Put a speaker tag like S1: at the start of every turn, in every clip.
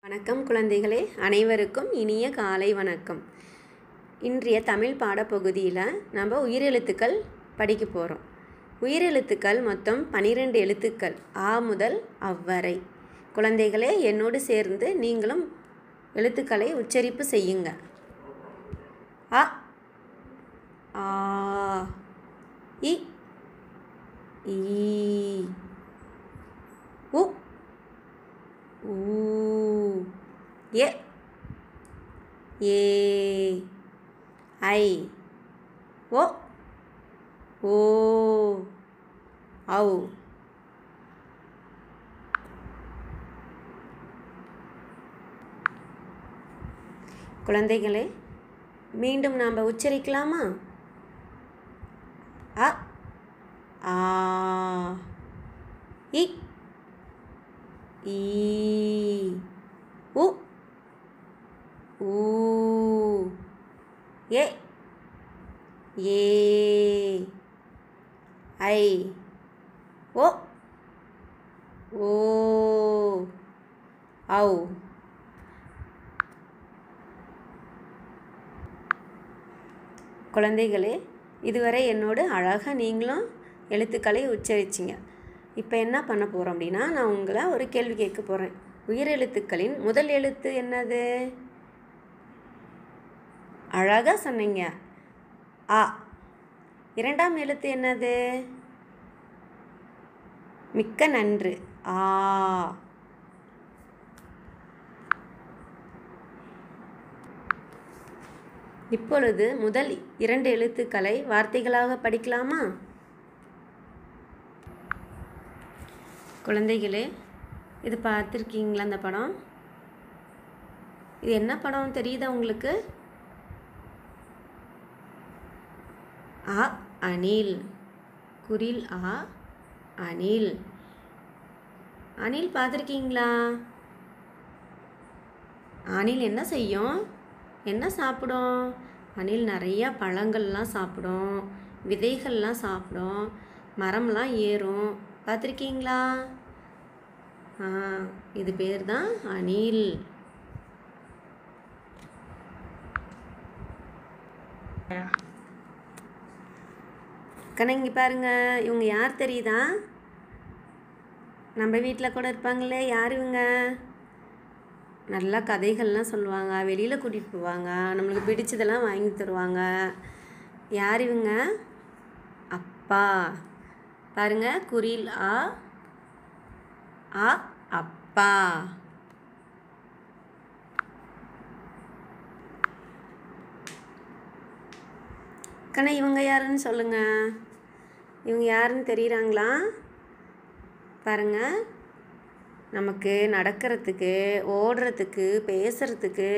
S1: வணக்கம் குழந்தைகளே, அனைவருக்கும் இனிய காலை வணக்கம். இன்றைய தமிழ் பாடப்பகுதியில் நம்ம உயிரெழுத்துக்கள் படிக்க போகிறோம். உயிரெழுத்துக்கள் மொத்தம் 12 எழுத்துக்கள், ஆ முதல் அவ்வரை. குழந்தைகளே, என்னோடு சேர்ந்து நீங்களும் எழுத்துக்களை உச்சரிப்பு செய்யுங்க. அ, ஆ, இ, ஈ, உ, ஊ, எ, ஏ, ஐ, ஓ, ஓ, ஔ. குழந்தைகளே, மீண்டும் நாம் உச்சரிக்கலாமா? அ, ஆ, இ, ஈ, உ, ஊ, எ, ஏ, ஐ, ஓ, ஓ, ஔ. குழந்தைகளே, இதுவரை என்னோடு அழகாக நீங்களும் எழுத்துக்களை உச்சரிச்சிங்க. இப்போ என்ன பண்ண போகிறோம் அப்படின்னா, நான் உங்களை ஒரு கேள்வி கேட்க போகிறேன். உயிரெழுத்துக்களின் முதல் எழுத்து என்னது? அழகாக சொன்னீங்க, ஆ. இரண்டாம் எழுத்து என்னது? மிக்க நன்று, ஆ. இப்பொழுது முதல் 2 எழுத்துக்களை வார்த்தைகளாக படிக்கலாமா? குழந்தைகளே, இது பார்த்துருக்கீங்களா? அந்த படம், இது என்ன படம் தெரியுதா உங்களுக்கு? அ, அணில். குரில் ஆ, அணில். அணில் பார்த்துருக்கீங்களா? அணில் என்ன செய்யும்? என்ன சாப்பிடும்? அணில் நிறையா பழங்கள்லாம் சாப்பிடும், விதைகள்லாம் சாப்பிடும், மரம்லாம் ஏறும். பார்த்துருக்கீங்களா? இது பேர் தான் அணில். கண்ணா, இங்கே பாருங்க, இவங்க யார் தெரியுதா? நம்ம வீட்டில் கூட இருப்பாங்களே, யார் இவங்க? நல்லா கதைகள்லாம் சொல்லுவாங்க, வெளியில் கூட்டிகிட்டு போவாங்க, நம்மளுக்கு பிடிச்சதெல்லாம் வாங்கி தருவாங்க. யார் இவங்க? அப்பா. பாருங்க, குரில் ஆ, ஆ, அப்பா. கண்ணா, இவங்க யாருன்னு சொல்லுங்க. இவங்க யாருன்னு தெரியுறாங்களா? பாருங்க, நமக்கு நடக்கிறதுக்கு, ஓடுறதுக்கு, பேசுகிறதுக்கு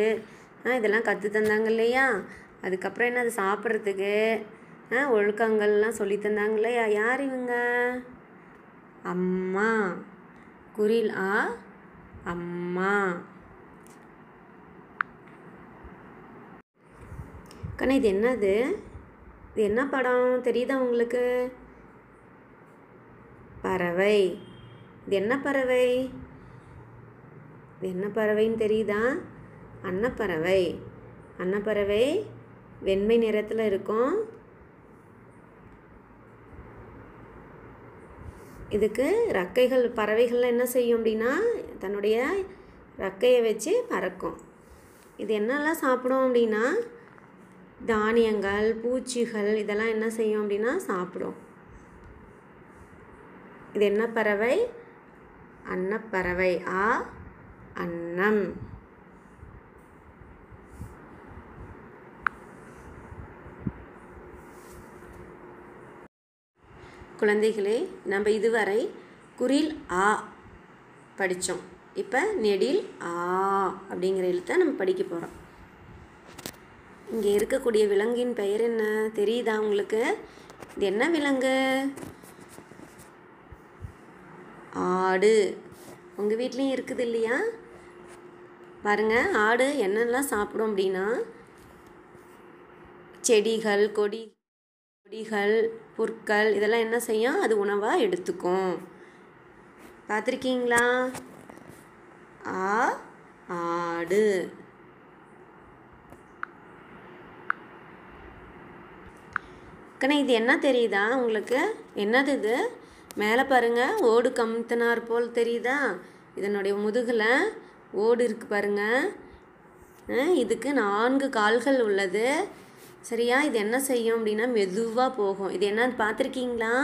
S1: இதெல்லாம் கற்று தந்தாங்க இல்லையா? அதுக்கப்புறம் என்ன, அது சாப்பிட்றதுக்கு ஒழுக்கங்கள்லாம் சொல்லி தந்தாங்க இல்லையா? யார் இவங்க? அம்மா. குரில் ஆ, அம்மா. கண்ணா, இது என்னது? இது என்ன படம் தெரியுதா உங்களுக்கு? பறவை. இது என்ன பறவை? இது என்ன பறவைன்னு தெரியுதா? அன்னப்பறவை. அன்னப்பறவை வெண்மை நிறத்தில் இருக்கும். இதுக்கு ரெக்கைகள், பறவைகள்லாம் என்ன செய்யும் அப்படின்னா, தன்னுடைய ரெக்கையை வச்சு பறக்கும். இது என்னெல்லாம் சாப்பிடும் அப்படின்னா, தானியங்கள், பூச்சிகள், இதெல்லாம் என்ன செய்யும் அப்படின்னா சாப்பிடும். இது என்ன பறவை? அன்னப்பறவை. ஆ, அன்னம். குழந்தைகளே, நம்ம இதுவரை குரில் ஆ படித்தோம். இப்போ நெடில் ஆ அப்படிங்கிற எழுத்தை நம்ம படிக்க போகிறோம். இங்கே இருக்கக்கூடிய விலங்கின் பெயர் என்ன தெரியுதா உங்களுக்கு? இது என்ன விலங்கு? ஆடு. உங்கள் வீட்லேயும் இருக்குது இல்லையா? பாருங்கள், ஆடு என்னெல்லாம் சாப்பிடும் அப்படின்னா, செடிகள், கொடிகள், புற்கள், இதெல்லாம் என்ன செய்யும்? அது உணவாக எடுத்துக்கும். பார்த்துருக்கீங்களா? ஆ, ஆ, ஆடு. கண்ணா இது என்ன தெரியுதா உங்களுக்கு? என்னது இது? மேலே பாருங்கள், ஓடு கமுத்தினார் போல் தெரியுதா? இதனுடைய முதுகில் ஓடு இருக்குது பாருங்கள். இதுக்கு 4 கால்கள் உள்ளது. சரியா? இது என்ன செய்யும் அப்படின்னா மெதுவாக போகும். இது என்னன்னு பார்த்துருக்கீங்களா?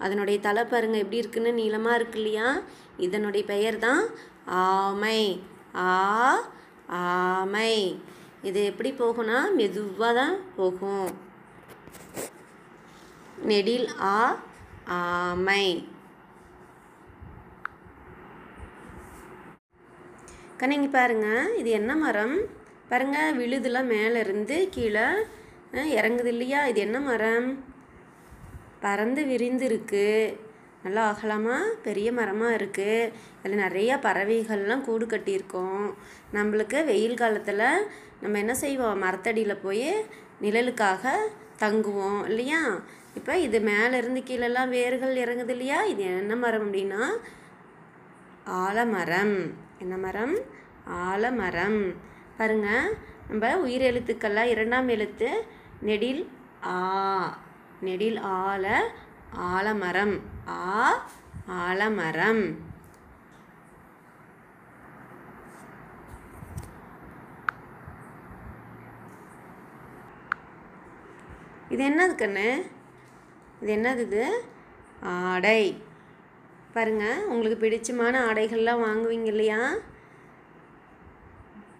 S1: அதனுடைய தலை பாருங்கள் எப்படி இருக்குன்னு, நீளமாக இருக்கு இல்லையா? இதனுடைய பெயர் தான் ஆமை. ஆமை. இது எப்படி போகும்னா மெதுவாக தான் போகும். நெடில் ஆமை. கண்ணு பாருங்க, இது என்ன மரம் பாருங்க, விழுதுலாம் மேலே இருந்து கீழே இறங்குது இல்லையா? இது என்ன மரம்? பறந்து விரிந்து இருக்கு, நல்லா அகலமாக பெரிய மரமாக இருக்குது. அதில் நிறையா பறவைகள்லாம் கூடு கட்டியிருக்கோம். நம்மளுக்கு வெயில் காலத்தில் நம்ம என்ன செய்வோம், மரத்தடியில் போய் நிழலுக்காக தங்குவோம் இல்லையா? இப்போ இது மேலேருந்து கீழெல்லாம் வேர்கள் இறங்குது இல்லையா? இது என்ன மரம் அப்படின்னா ஆலமரம். என்ன மரம்? ஆலமரம். பாருங்கள், நம்ம உயிர் எழுத்துக்கள்லாம் 2ஆம் எழுத்து நெடில் நெடில் ஆலமரம். ஆலமரம். இது என்னது கண்ணு? இது என்னது? இது ஆடை. பாருங்கள், உங்களுக்கு பிடிச்சமான ஆடைகள்லாம் வாங்குவீங்க இல்லையா?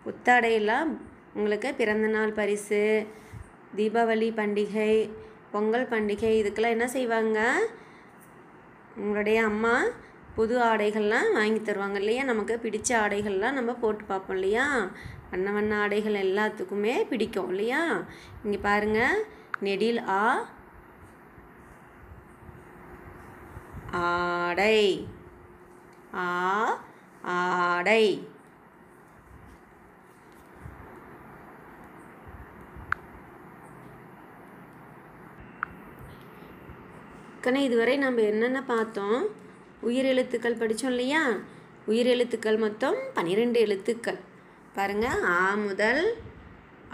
S1: புத்தாடையெல்லாம் உங்களுக்கு பிறந்தநாள் பரிசு, தீபாவளி பண்டிகை, பொங்கல் பண்டிகை, இதுக்கெல்லாம் என்ன செய்வாங்க, உங்களுடைய அம்மா புது ஆடைகள்லாம் வாங்கி தருவாங்க இல்லையா? நமக்கு பிடிச்ச ஆடைகள்லாம் நம்ம போட்டு பார்ப்போம் இல்லையா? வண்ண வண்ண ஆடைகள் எல்லாத்துக்குமே பிடிக்கும் இல்லையா? இங்கே பாருங்கள், நெடில் ஆடை. ஆடை. கண்ணா இதுவரை நம்ம என்னென்ன பார்த்தோம்? உயிரெழுத்துக்கள் படித்தோம் இல்லையா? உயிரெழுத்துக்கள் மொத்தம் 12 எழுத்துக்கள். பாருங்கள், ஆ முதல்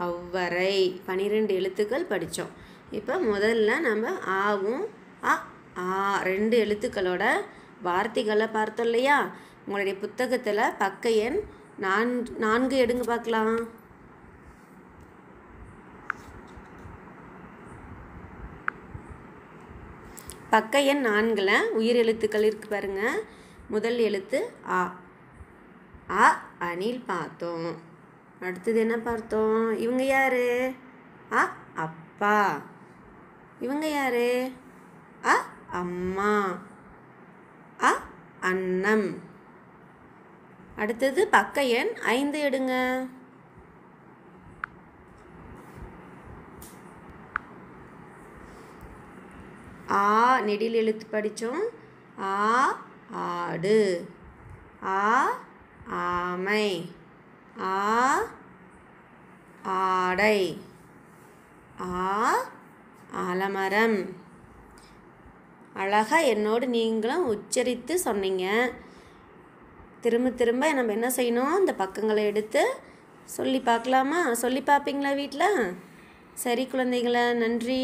S1: அவ்வரை 12 எழுத்துக்கள் படித்தோம். இப்போ முதல்ல நம்ம ஆவும் 2 எழுத்துக்களோட வார்த்தைகளை பார்த்தோம் இல்லையா? உங்களுடைய புத்தகத்தில் பக்க எண் 4 எடுங்க பார்க்கலாம். பக்க எண் 4ல் உயிர் எழுத்துக்கள் இருக்குது பாருங்கள். முதல் எழுத்து ஆ. அணில் பார்த்தோம். அடுத்தது என்ன பார்த்தோம்? இவங்க யார்? அப்பா. இவங்க யார்? அம்மா. அன்னம். அடுத்தது பக்க எண் 5 எடுங்க. நெடில் எழுத்து படித்தோம். ஆடு. ஆமை. ஆடை. ஆலமரம். அழகாக என்னோடு நீங்களும் உச்சரித்து சொன்னீங்க. திரும்ப திரும்ப நம்ம என்ன செய்யணும், இந்த பக்கங்களை எடுத்து சொல்லி பார்க்கலாமா? சொல்லி பார்ப்பீங்களா வீட்டில்? சரி குழந்தைகளா, நன்றி.